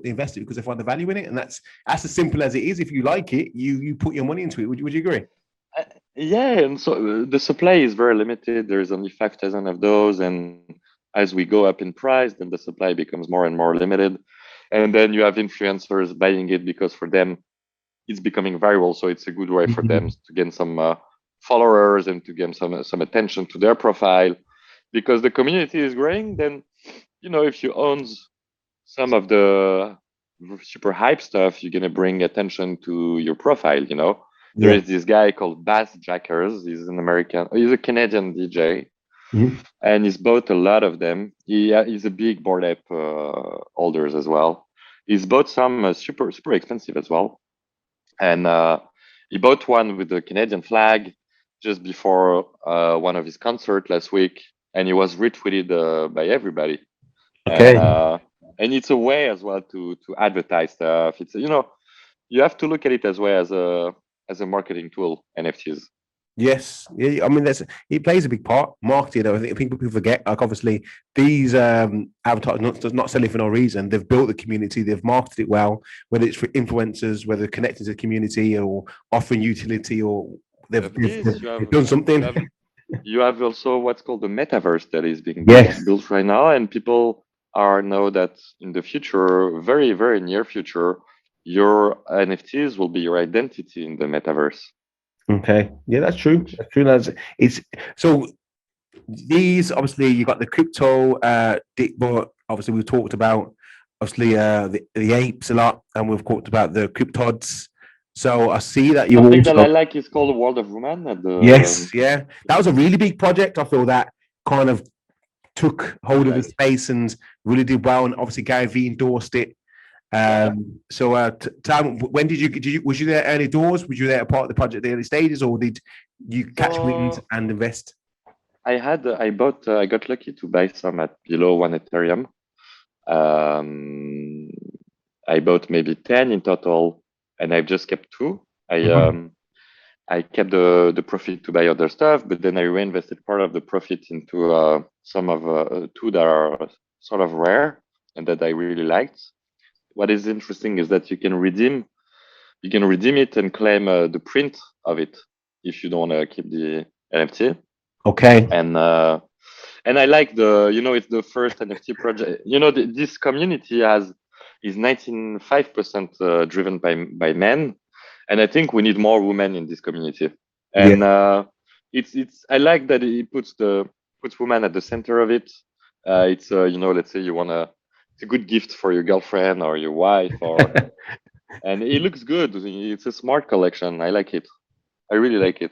invest it because they find the value in it, and that's as simple as it is. If you like it, you put your money into it. Would you agree? Yeah, and so the supply is very limited. There's only 5,000 of those, and as we go up in price, then the supply becomes more and more limited. And then you have influencers buying it because for them it's becoming viral, so it's a good way for them to gain some followers and to gain some attention to their profile. Because the community is growing, then if you own some of the super hype stuff, you're gonna bring attention to your profile. There is this guy called Bass Jackers. He's a Canadian DJ, and he's bought a lot of them. He's a big Bored Ape holders as well. He's bought some super expensive as well, and he bought one with the Canadian flag just before one of his concerts last week, and he was retweeted by everybody. Okay. And it's a way as well to advertise stuff. It's you have to look at it as well as a marketing tool, NFTs. Yes, yeah. I mean, it plays a big part. Marketing, I think people forget. Like, obviously, these advertisers not selling for no reason. They've built the community. They've marketed it well. Whether it's for influencers, whether connecting to the community or offering utility, or they've done something. You have also what's called the metaverse that is being built right now, and people know that in the future, very very near future, your NFTs will be your identity in the metaverse. Okay, yeah, that's true. That's true. It's so these obviously you got the CryptoDickbutt. Obviously, we've talked about obviously the apes a lot, and we've talked about the Cryptoadz. So I see that you something that I like is called the World of Woman. Yes, yeah, that was a really big project. I feel that kind of took hold of the space and really did well, and obviously Gary Vee endorsed it. So Tom, when was you there early doors? Was you there a part of the project at the early stages, or did you catch wind and invest? I got lucky to buy some at below 1 Ethereum. I bought maybe 10 in total, and I've just kept 2. I kept the profit to buy other stuff, but then I reinvested part of the profit into some of 2 that are sort of rare and that I really liked. What is interesting is that you can redeem it and claim the print of it if you don't want to keep the NFT. Okay. And I like it's the first NFT project. This community is 95% driven by men, and I think we need more women in this community. And I like that it puts women at the center of it. It's let's say you wanna. It's a good gift for your girlfriend or your wife, and it looks good. It's a smart collection. I like it. I really like it.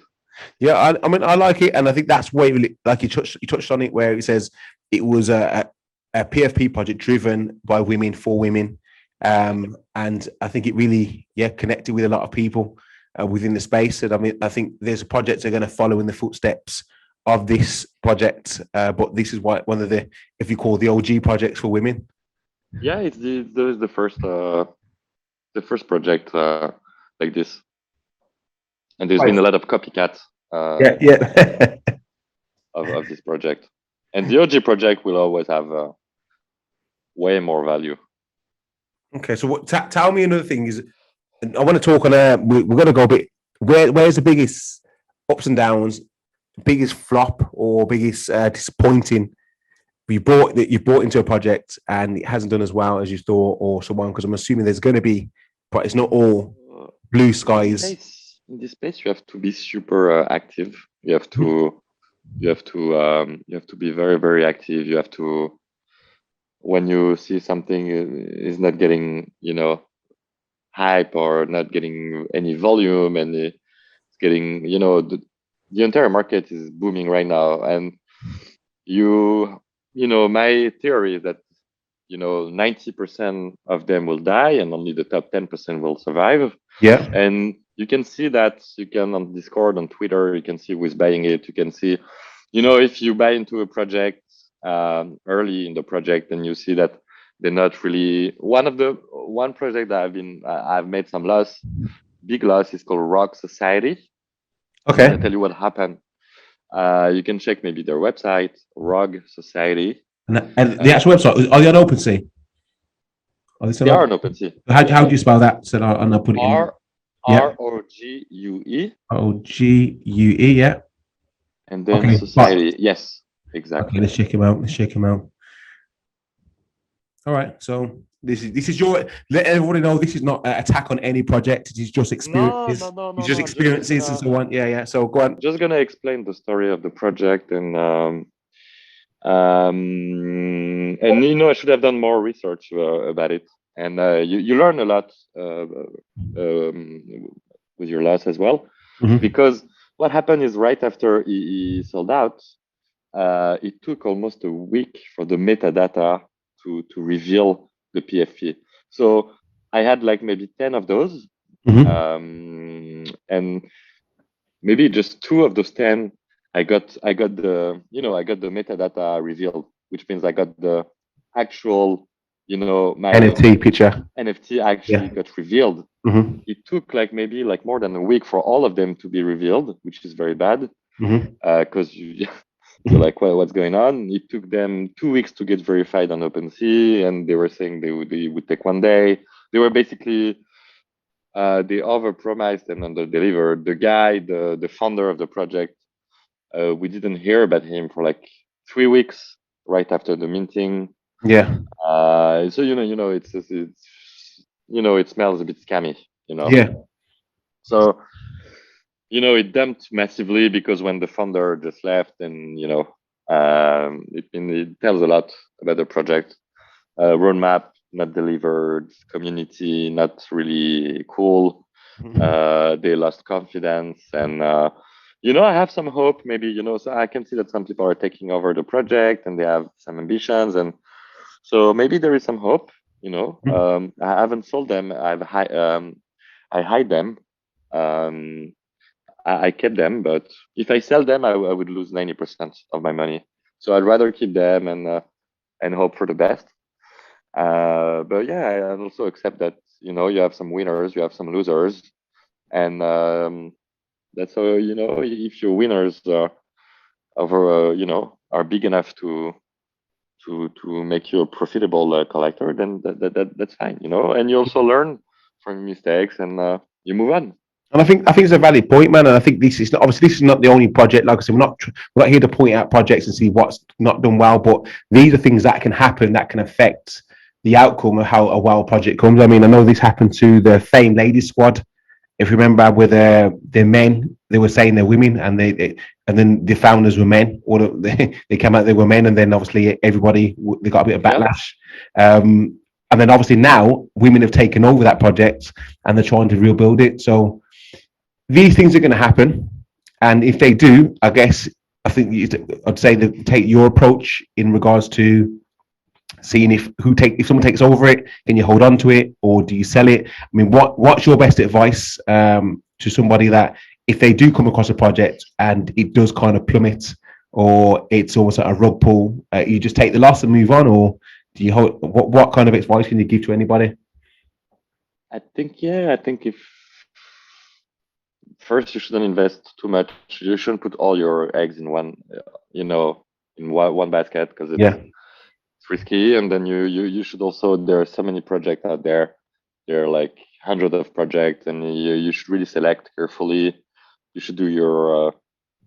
Yeah, I mean, I like it, and I think that's where, like you touched on it, where it says it was a PFP project driven by women for women. And I think it really, connected with a lot of people within the space. And I mean, I think there's projects that are going to follow in the footsteps of this project. But this is one of the, if you call the OG projects for women. Yeah, it's the first project like this, and there's been a lot of copycats. Of this project, and the OG project will always have way more value. Okay, so tell me another thing is, I want to talk on we're going to go a bit. Where's the biggest ups and downs, biggest flop or biggest disappointing you brought into a project and it hasn't done as well as you thought, or someone? Because I'm assuming there's going to be, but it's not all blue skies. In this space, you have to be super active. You have to be very, very active. You have to, when you see something is not getting, hype or not getting any volume, and it's getting, the entire market is booming right now. And my theory is that, 90% of them will die and only the top 10% will survive. Yeah. And you can see that, you can on Discord, on Twitter, you can see who's buying it. You can see, if you buy into a project early in the project, and you see that they're not really one project that I've made some loss, big loss, is called Rogue Society. Okay. I'll tell you what happened. You can check maybe their website, Rogue Society. And the actual website, are they on Opensea? They are on Opensea. How do you spell that? So I'll put it in. ROGUE. ROGUE, yeah. And then Society. Yes, exactly. Okay, let's check him out. All right. So this is your, let everybody know this is not an attack on any project. It is just experiences. No. It's just experiences and so on. Yeah. So go on. Just gonna explain the story of the project, and I should have done more research about it. And you learn a lot with your loss as well, because what happened is right after he sold out, it took almost a week for the metadata to reveal the PFP. So I had like maybe 10 of those, and maybe just 2 of those 10 I got the metadata revealed, which means I got the actual my NFT picture. NFT actually got revealed. It took maybe more than a week for all of them to be revealed, which is very bad, because you're like, well, what's going on? It took them 2 weeks to get verified on OpenSea, and they were saying they would take 1 day. They were basically they overpromised and under-delivered. The guy, the founder of the project, we didn't hear about him for 3 weeks right after the minting. Yeah. So it's it smells a bit scammy. Yeah. So it dumped massively because when the founder just left, and it tells a lot about the project. Roadmap not delivered, community not really cool. They lost confidence, and I have some hope, maybe, so I can see that some people are taking over the project and they have some ambitions, and so maybe there is some hope. I haven't sold them. I hide them. I kept them, but if I sell them, I would lose 90% of my money. So I'd rather keep them and hope for the best. But yeah, I also accept that you have some winners, you have some losers, and that's how if your winners are big enough to make you a profitable collector, then that's fine, and you also learn from mistakes, and you move on. And I think it's a valid point, man. And I think this is not the only project. Like I said, we're not here to point out projects and see what's not done well, but these are things that can happen that can affect the outcome of how a well project comes. I mean, I know this happened to the famed ladies squad. If you remember, with their men, they were saying they're women, and then the founders were men, or they came out they were men, and then obviously they got a bit of backlash. And then obviously now women have taken over that project and they're trying to rebuild it. So these things are going to happen, and if they do, I guess I think I'd say that take your approach in regards to seeing if someone takes over it, can you hold on to it or do you sell it? I mean, what's your best advice to somebody that if they do come across a project and it does kind of plummet or it's almost like a rug pull, you just take the loss and move on, or do you hold? What kind of advice can you give to anybody? I think if first you shouldn't invest too much. You shouldn't put all your eggs in one, in one basket because Yeah. it's risky. And then you should also, there are so many projects out there. There are like hundreds of projects, and you should really select carefully. You should do your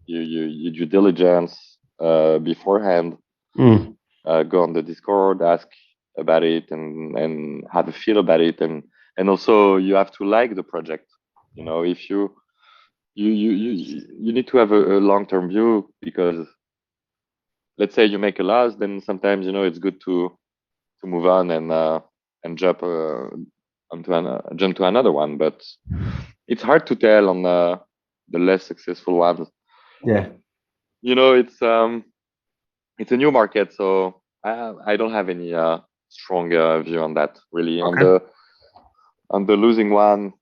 due diligence beforehand. Go on the Discord, ask about it, and have a feel about it, and also you have to like the project. If you need to have a long-term view, because let's say you make a loss, then sometimes it's good to move on and jump to another one. But it's hard to tell on the less successful ones. Yeah. It's a new market, so I don't have any strong view on that really. Okay. On the losing one,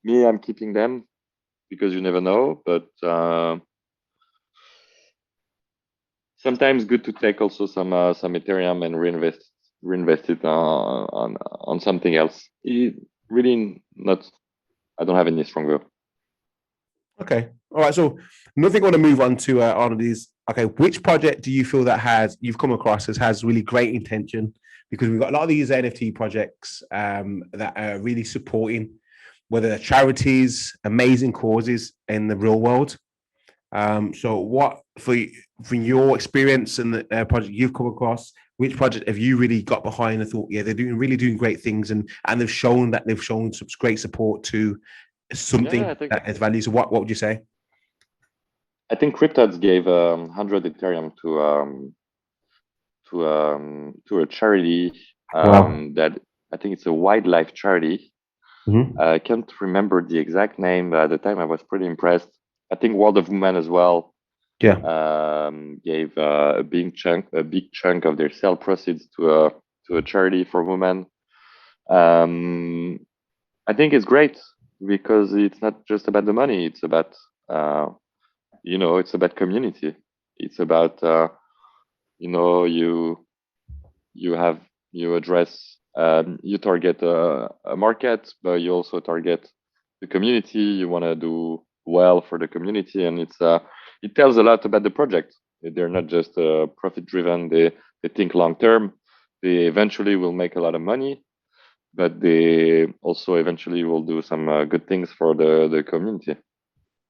I'm keeping them because you never know. But sometimes good to take also some Ethereum and reinvest it on something else. Really not. I don't have any strong view. Okay. All right. So another thing I want to move on to, Arnold, is okay. Which project do you feel that you've come across has really great intention? Because we've got a lot of these NFT projects that are really supporting, whether they're charities, amazing causes in the real world. So what from your experience and the project you've come across, which project have you really got behind and thought, yeah, they're really doing great things, and they've shown some great support to something that has value. So what would you say? I think Cryptoadz gave 100 Ethereum to a charity that I think it's a wildlife charity. I can't remember the exact name, but at the time I was pretty impressed. I think World of Women as well. Gave a big chunk of their sale proceeds to a charity for women. I think it's great because it's not just about the money. It's about it's about community. It's about you address you target a market, but you also target the community. You want to do well for the community, and it tells a lot about the project. They're not just profit driven. They think long term. They eventually will make a lot of money, but they also eventually will do some good things for the community.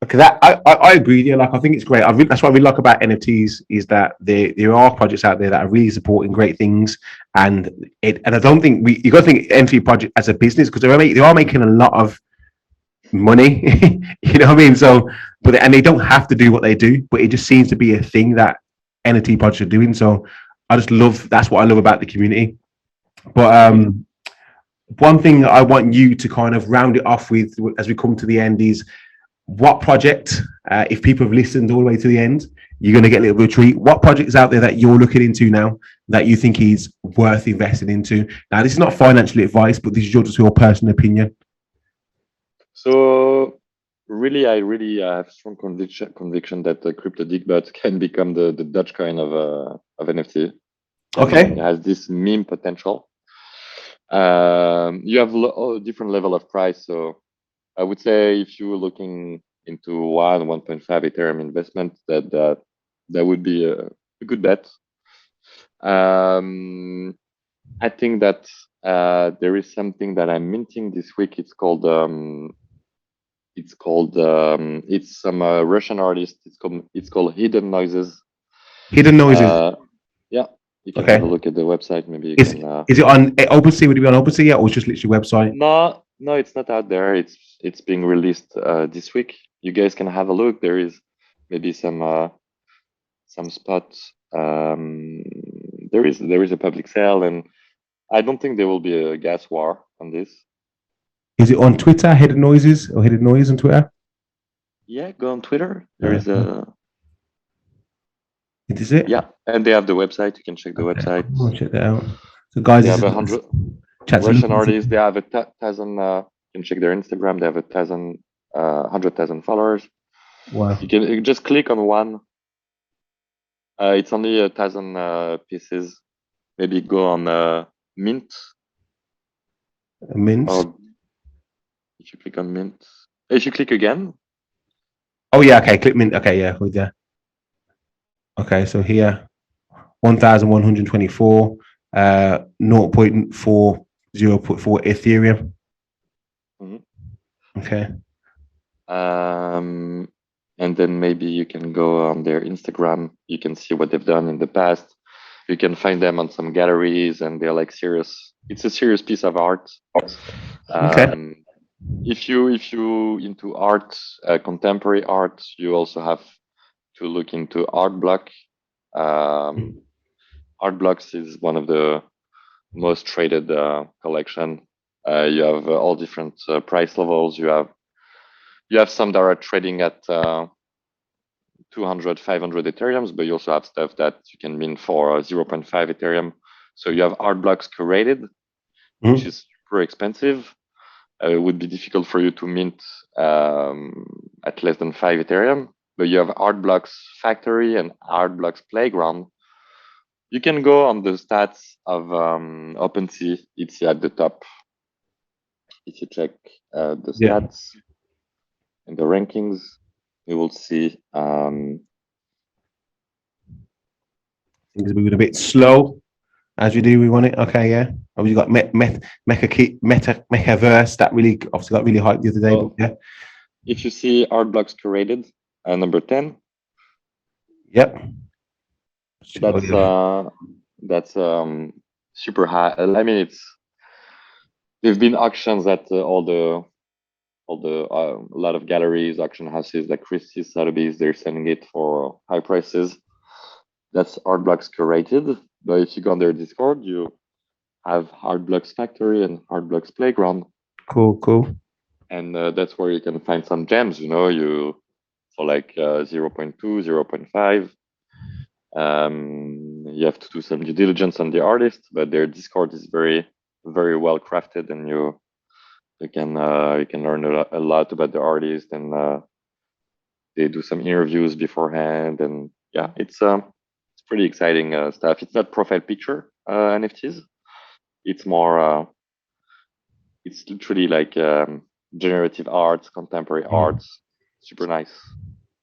Okay, I agree with you. Like, I think it's great. That's what I really like about NFTs is that there are projects out there that are really supporting great things, and I don't think you got to think NFT project as a business, because they are making a lot of money. You know what I mean? So, and they don't have to do what they do, but it just seems to be a thing that NFT projects are doing. So, that's what I love about the community. But one thing I want you to kind of round it off with as we come to the end is, what project, if people have listened all the way to the end, you're going to get a little bit of a treat. What projects out there that you're looking into now that you think is worth investing into? Now, this is not financial advice, but this is just your personal opinion. So really, I have strong conviction that the CryptoDickbutt can become the Dutch coin of NFT. Okay. It has this meme potential. You have a different level of price. So I would say if you were looking into 1.5 Ethereum investment, that would be a good bet. I think that there is something that I'm minting this week. It's some Russian artist. It's called Hidden Noises. Hidden Noises. Yeah, you can have a look at the website. Maybe is it on Opensea? Would it be on Opensea yet, or just literally website? No, it's not out there. It's being released this week. You guys can have a look. There is maybe some spots. There is a public sale, and I don't think there will be a gas war on this. Is it on Twitter, Hidden Noises, or Hidden Noise on Twitter? Yeah, go on Twitter. There is a Is it? Yeah, and they have the website. You can check the website. I'll check that out. So guys, They this have is 100 Russian artists. They have a thousand. You can check their Instagram. They have 100,000 followers. wow. You can just click on one. It's only 1,000 pieces. Maybe go on Mint, Mint. or if you click on Mint, if you click again. Oh yeah, okay. Click Mint. Okay, yeah, with that. Okay, so here, 1,124, 0.4, 0.4 Ethereum. Okay. And then maybe you can go on their Instagram. You can see what they've done in the past. You can find them on some galleries, and they're like serious. It's a serious piece of art. Okay. If you into art, contemporary art, you also have to look into Art Block. Art Blocks is one of the most traded collection. You have all different price levels. You have some that are trading at 200, 500 Ethereums, but you also have stuff that you can mint for 0.5 Ethereum. So you have Art Blocks Curated, which is super expensive. It would be difficult for you to mint at less than 5 Ethereum, but you have Art Blocks Factory and Art Blocks Playground. You can go on the stats of Opensea. It's at the top. If you check the stats and the rankings, you will see things are moving a bit slow as we do. We want it. Okay, yeah. Obviously, got Metaverse that really obviously got really hyped the other day. But yeah. If you see Art Blocks Curated, number 10. Yep. That's super high. I mean, there've been auctions at a lot of galleries, auction houses like Christie's, Sotheby's. They're selling it for high prices. That's Art Blocks Curated. But if you go on their Discord, you have Art Blocks Factory and Art Blocks Playground. Cool. And that's where you can find some gems. For like 0.2, 0.5. You have to do some due diligence on the artist, but their Discord is very, very well crafted, and you can learn a lot about the artist, and they do some interviews beforehand, and yeah, it's pretty exciting stuff. It's not profile picture NFTs. It's more it's literally like generative arts, contemporary arts. Super nice.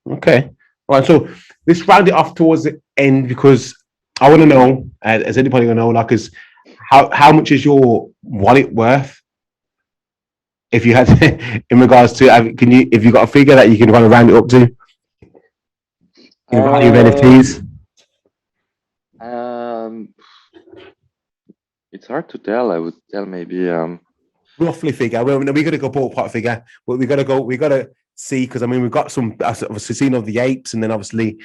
Okay. All right. So let's round it off towards the end, because I want to know, as anybody gonna know, like, is how much is your wallet worth? If you had to, in regards to, if you got a figure that you can kind of round it up to in value of NFTs? It's hard to tell. I would tell maybe roughly figure. We're gonna go ballpark figure, but we gotta see, because I mean we've got some obviously seen of the apes, and then obviously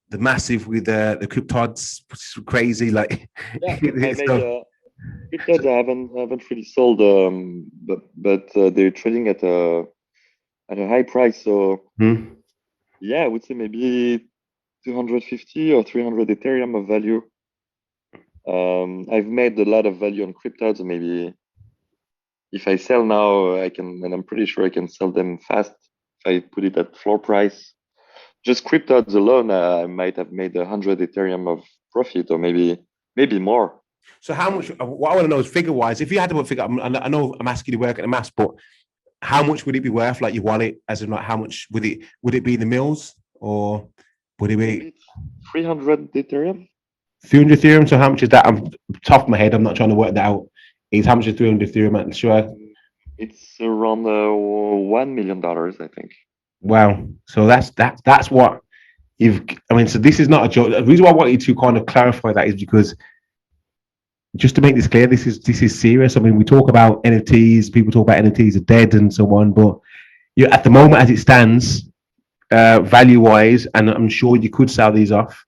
the massive with the Cryptoadz, which is crazy. Like, yeah, Cryptoadz I haven't really sold, but they're trading at a high price. So yeah, I would say maybe 250 or 300 Ethereum of value. I've made a lot of value on Cryptoadz. Maybe if I sell now, I can, and I'm pretty sure I can sell them fast if I put it at floor price. Just Cryptoadz alone, I might have made 100 Ethereum of profit, or maybe more. So how much? What I want to know is figure wise. If you had to put figure, I know I'm asking you to work at the maths, but how much would it be worth? Like your wallet, as in like how much would it be in the mills, or would it be 300 Ethereum? 300 Ethereum. So how much is that? I'm top of my head. I'm not trying to work that out. Is how much is 300 Ethereum? I'm sure it's around $1 million, I think. Wow. So that's what you've. I mean, so this is not a joke. The reason why I want you to kind of clarify that is because, just to make this clear, this is serious. I mean, we talk about NFTs. People talk about NFTs are dead and so on, but you at the moment as it stands, value wise, and I'm sure you could sell these off.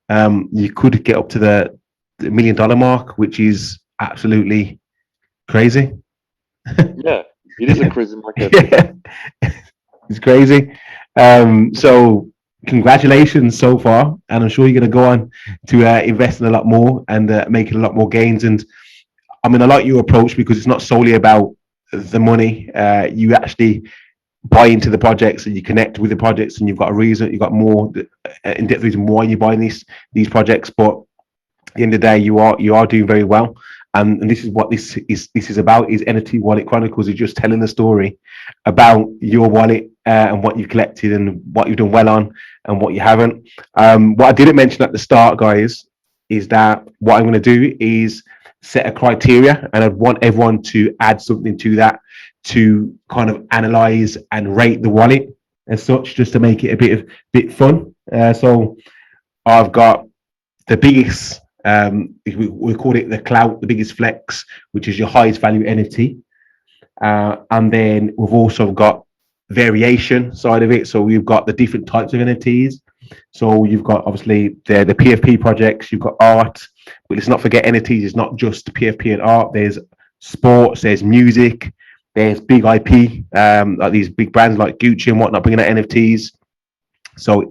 You could get up to the $1 million mark, which is absolutely crazy. Yeah, it is a crazy market. Yeah. It's crazy. So congratulations so far, and I'm sure you're going to go on to invest in a lot more and make a lot more gains. And I mean, I like your approach because it's not solely about the money. You actually buy into the projects and you connect with the projects, and you've got a reason, you've got more in-depth reason why you're buying these projects. But at the end of the day, you are doing very well. And this is what this is about. Is NFT Wallet Chronicles is just telling the story about your wallet and what you've collected and what you've done well on and what you haven't. What I didn't mention at the start, guys, is that what I'm going to do is set a criteria, and I want everyone to add something to that to kind of analyze and rate the wallet as such, just to make it a bit fun. So I've got the biggest, we call it the clout, the biggest flex, which is your highest value NFT. And then we've also got variation side of it. So we've got the different types of NFTs. So you've got obviously the PFP projects, you've got art, but let's not forget NFTs is not just PFP and art. There's sports, there's music, there's big IP, like these big brands like Gucci and whatnot bringing out NFTs. So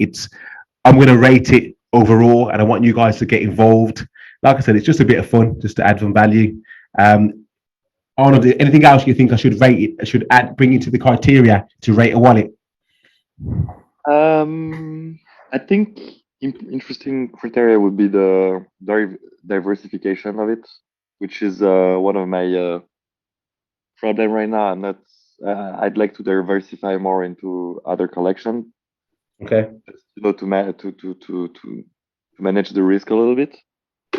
I'm going to rate it overall, and I want you guys to get involved. Like I said, it's just a bit of fun, just to add some value. Arnold, anything else you think I should rate it? I should bring into the criteria to rate a wallet? I think interesting criteria would be the diversification of it, which is one of my problem right now, and that's I'd like to diversify more into other collections. Okay. To manage the risk a little bit.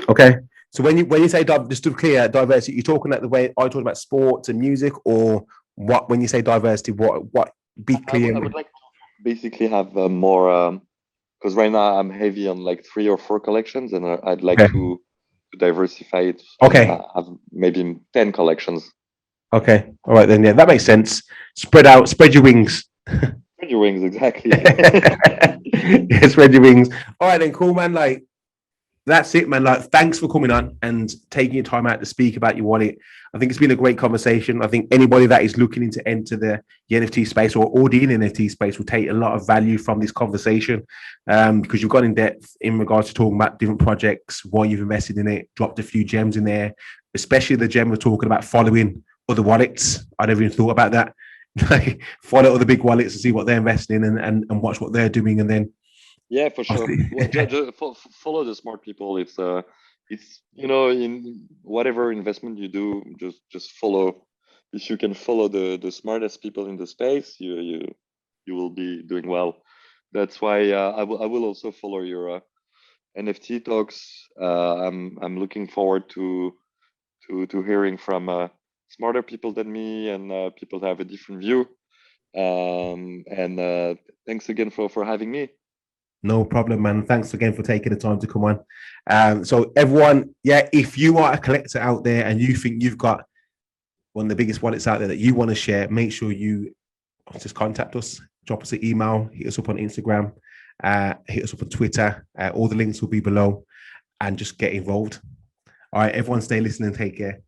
Okay. So when you say just to be clear, diversity, you're talking about the way I talk about sports and music, or what? When you say diversity, what? Be clear. I would like to basically have more, because right now I'm heavy on like 3 or 4 collections, and I'd like to diversify it. Okay. Have maybe 10 collections. Okay. All right then. Yeah, that makes sense. Spread out. Spread your wings. Spread your wings, exactly. Yeah, spread your wings. All right then. Cool, man. Like, that's it, man. Like, thanks for coming on and taking your time out to speak about your wallet. I think it's been a great conversation. I think anybody that is looking to enter the NFT space or already in NFT space will take a lot of value from this conversation, because you've gone in depth in regards to talking about different projects, why you've invested in it, dropped a few gems in there, especially the gem we're talking about following other wallets. I never even thought about that. Like, follow other big wallets and see what they're investing in and watch what they're doing, and then for sure. Just follow the smart people. It's in whatever investment you do, just follow. If you can follow the smartest people in the space, you will be doing well. That's why I will also follow your NFT talks. I'm looking forward to hearing from smarter people than me and people that have a different view. And thanks again for having me. No problem, man. Thanks again for taking the time to come on. So everyone, if you are a collector out there and you think you've got one of the biggest wallets out there that you want to share, make sure you just contact us, drop us an email, hit us up on Instagram, hit us up on Twitter. All the links will be below, and just get involved. All right, everyone, stay listening. Take care.